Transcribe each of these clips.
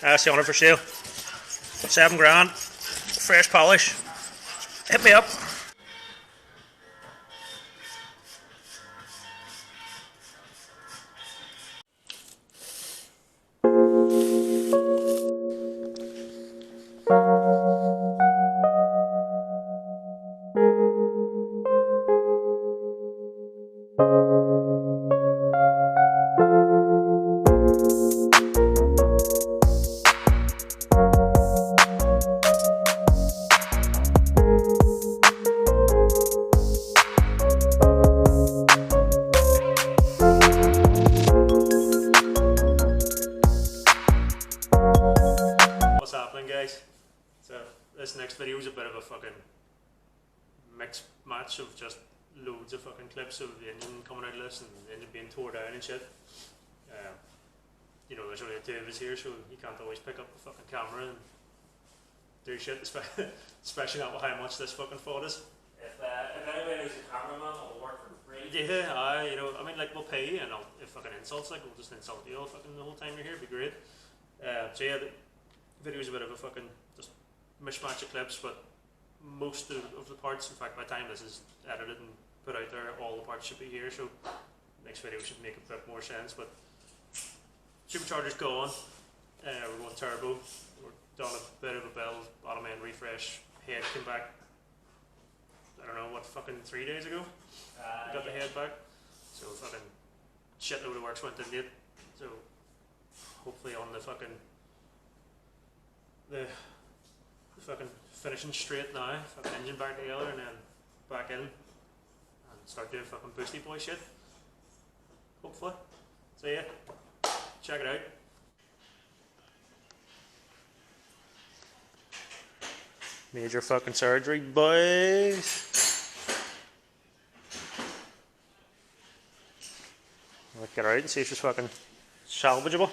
is200 for sale. 7 grand. Fresh polish. Hit me up. What's happening, guys? So this next video is a bit of a fucking mixed match of just loads of fucking clips of the engine coming out of this and the engine being tore down and shit. You know, there's only 2 of us here, so you can't always pick up the fucking camera and do shit, especially not with how much this fucking fought is. If anybody knows a cameraman, it'll work for free. Yeah, you know, I mean, like, we'll pay you, and if fucking insults, like, we'll just insult you all fucking the whole time you're here, it'd be great. So yeah, the video's a bit of a fucking just mishmash of clips, but most of the parts, in fact, by the time this is edited and put out there, all the parts should be here, so next video should make a bit more sense. But supercharger's gone, we're going turbo, we're done a bit of a build, bottom end refresh, head came back, I don't know what, fucking 3 days ago, we got the head back, so fucking shitload of works went into it, so hopefully on the fucking the fucking finishing straight now, fucking engine back together and then back in and start doing fucking boosty boy shit, hopefully. So yeah, check it out. Major fucking surgery, boys. Let's get her out and see if she's fucking salvageable.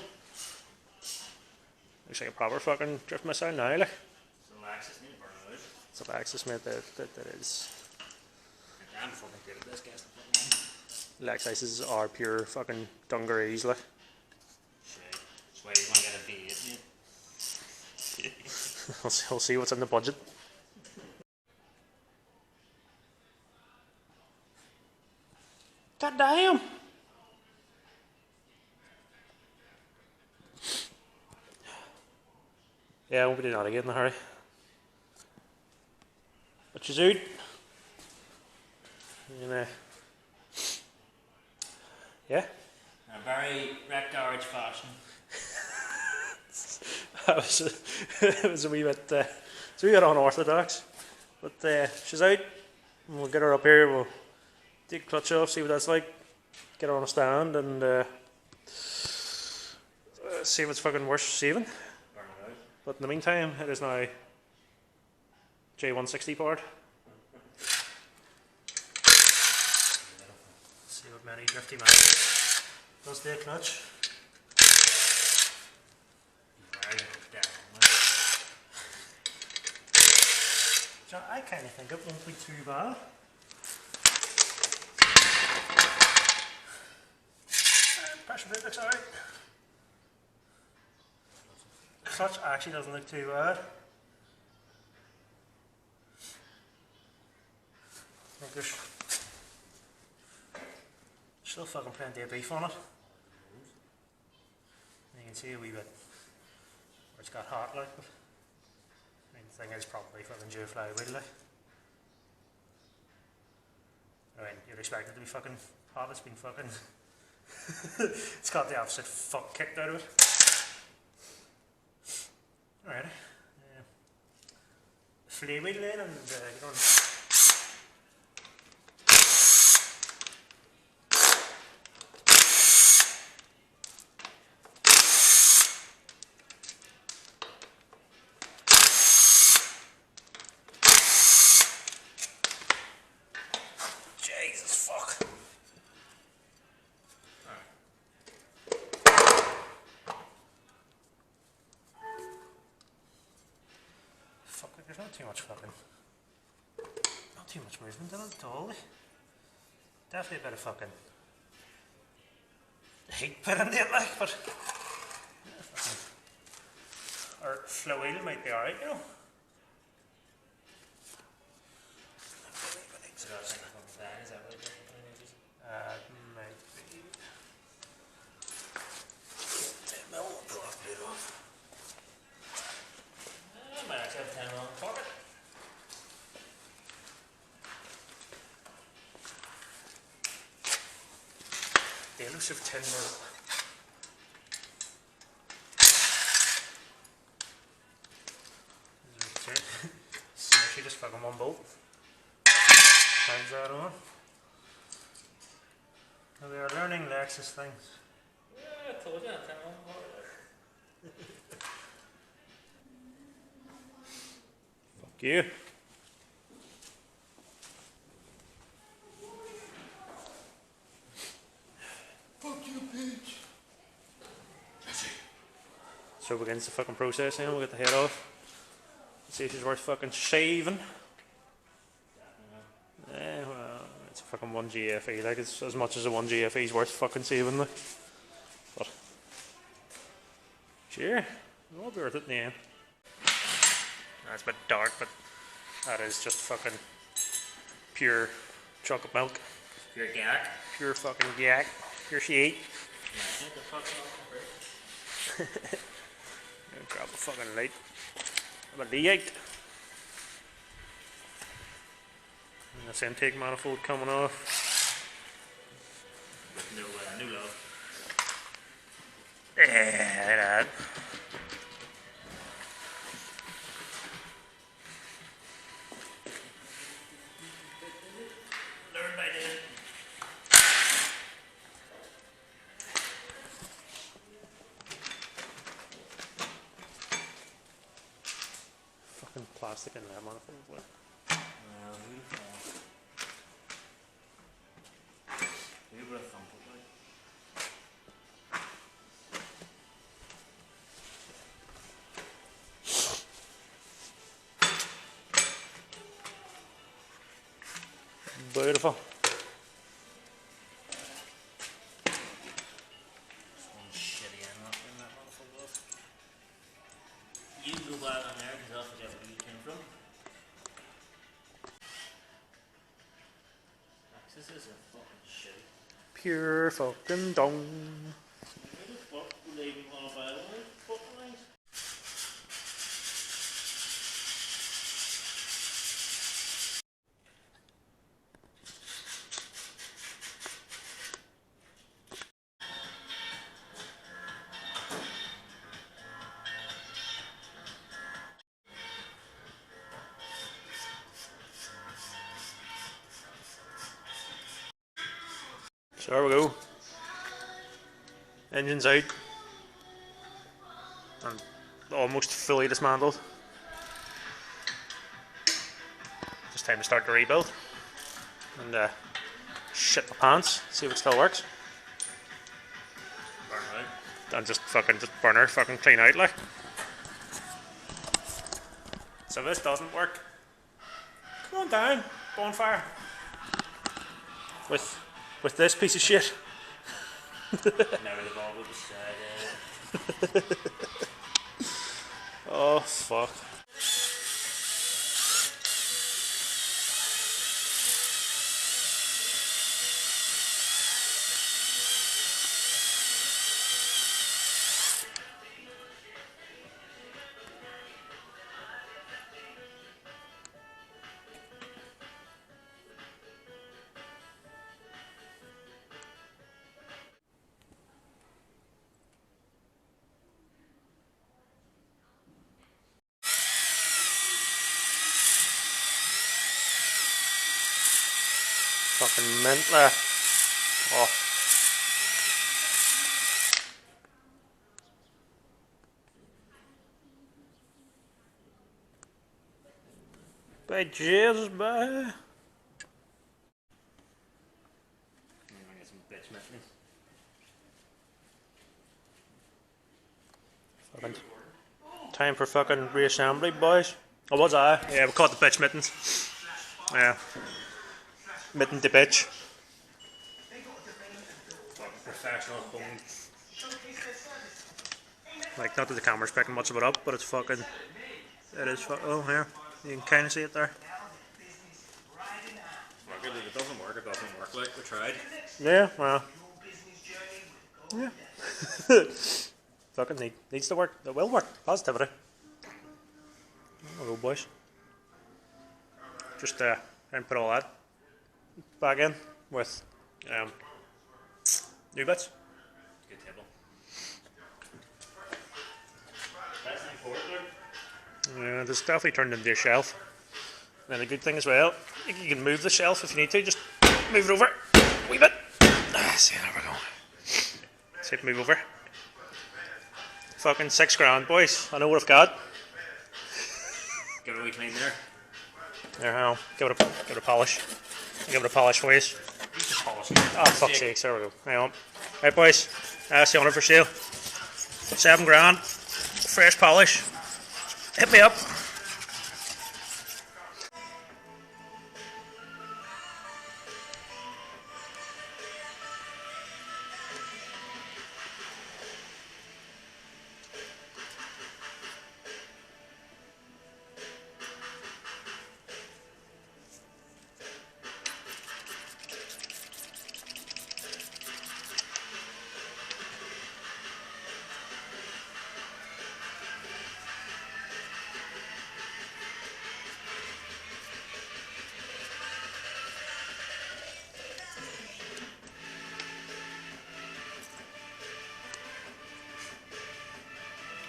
Looks like a proper fucking drift missile now, like. It's a Lexus, need to burn it out. It's a Lexus, mate, that is. I'm fucking good at this, guys. Lexuses are pure fucking dungarees, like. Shit. That's why you want to get a V8, mate. We'll see what's in the budget. God damn! Yeah, I won't be doing that again in a hurry. But she's out. And, yeah. A very wreck garage fashion. It was a wee bit unorthodox. But she's out. And we'll get her up here. We'll take the clutch off, see what that's like. Get her on a stand and see if it's fucking worth saving. But in the meantime, it is now J160 powered. See what many drifty man does the clutch. So I kind of think it won't be too bad. Pressure brake looks alright. Clutch actually doesn't look too bad. I think there's still fucking plenty of beef on it. You can see a wee bit where it's got hot like, but I mean, the thing is probably fucking dual flywheel like. I mean, you'd expect it to be fucking hot, it's been fucking it's got the opposite fuck kicked out of it. Alright, flywheel then and get on. Jesus fuck. There's not too much fucking, not too much movement in it at all. Definitely a bit of fucking heat put into it like, but yeah, fucking fluid might be alright, you know. So that's like a fucking bag, is that what it is? Might be. I'll pull that lid off. I might actually have 10 on the pocket. The elusive 10 mil. Seriously, just fucking one bolt. Times that on. We are learning Lexus things. Yeah, I told you, 10 on the pocket. Fuck you. Fuck you, bitch. So begins the fucking process now, we'll get the head off. See if she's worth fucking shaving. Well, it's a fucking 1 GFE, like it's as much as a 1 GFE is worth fucking saving, like. But sure, it'll be worth it in the end. That's a bit dark, but that is just fucking pure chocolate milk. Pure gack. Pure fucking yak. Pure shit. Get the fuck off the break. Grab a fucking light. About the 8. And this intake manifold coming off. No love. That. Learn by doing. Fucking plastic in that manifold. What? You would have thumped it like. Beautiful. Some shitty end up in that manifold off. You can go back on there because I'll forget where you came from. This is a fucking shitty. Pure fucking dong. Who the fuck would they even want to buy one of these fucking things? So there we go. Engine's out. And almost fully dismantled. Just time to start the rebuild. And shit my pants, see if it still works. Burn out. And just burn her, fucking clean out like. So this doesn't work. Come on down, bonfire. With this piece of shit. Never the ball with the side. Oh fuck. Fucking mint there. Oh. By Jesus, boy. I'm gonna get some bitch mittens. Fucking time for fucking reassembly, boys. Oh, was I? Yeah, we caught the bitch mittens. Yeah. Mitten to bitch. Professional home. Like, not that the camera's picking much of it up, but it's fucking. It is fucking. Oh, here. You can kind of see it there. Fuck it, if it doesn't work, it doesn't work. Like, we tried. Yeah, well. Yeah. Fucking needs to work. It will work. Positivity. Hello, boys. Just and put all that back in with new bits. Good table. That's an important. Yeah, this definitely turned into a shelf. And the good thing as well, you can move the shelf if you need to. Just move it over a wee bit. See, there we go. See it move over. Fucking £6 boys. I know what I've got. Give it a wee clean there. There, I'll give it a polish. Give it a polish for you. Oh, fuck's sakes, there we go. Hang on. Right, boys. is200 for sale. £7. Fresh polish. Hit me up.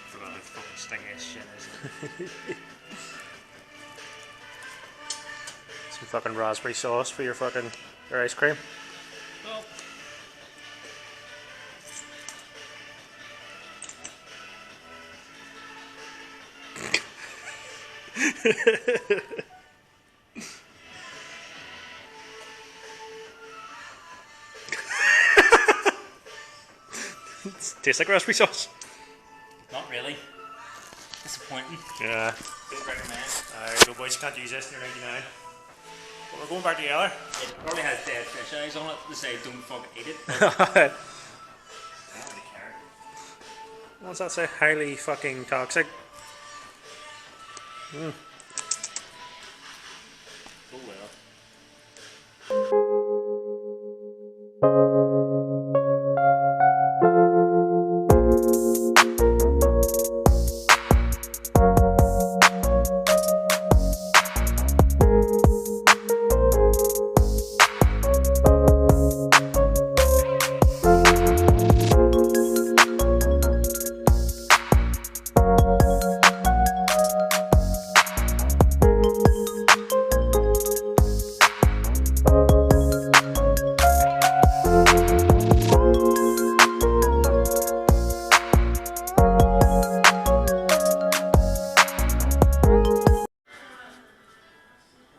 Forgot how fucking stingy as shit is. Some fucking raspberry sauce for your ice cream. Well, Tastes like raspberry sauce. not really. Disappointing. Yeah. Don't recommend. Alright, go boys, can't use this, you're 99. But we're going back together. It probably has dead fish eyes on it to say don't fucking eat it. I don't really care. What's that say? Highly fucking toxic. Oh well.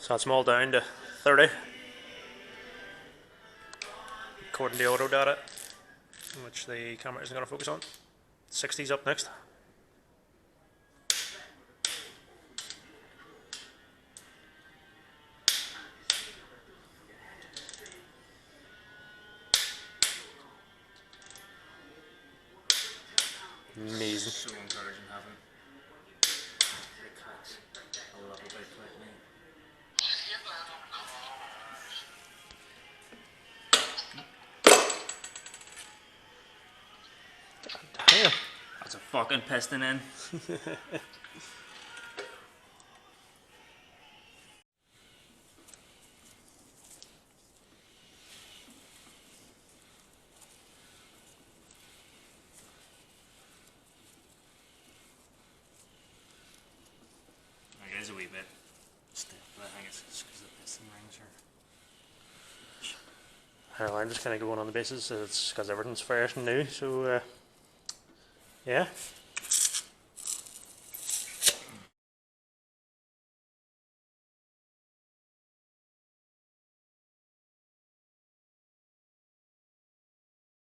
So it's all down to 30. According to auto data, which the camera isn't going to focus on. 60's up next. Amazing. So encouraging having the clicks. I love a big click, mate. Damn. That's a fucking piston in. It is a wee bit stiff, but I think it's because the piston rings are. I'm just kind of going on the basis that it's because everything's fresh and new, so yeah.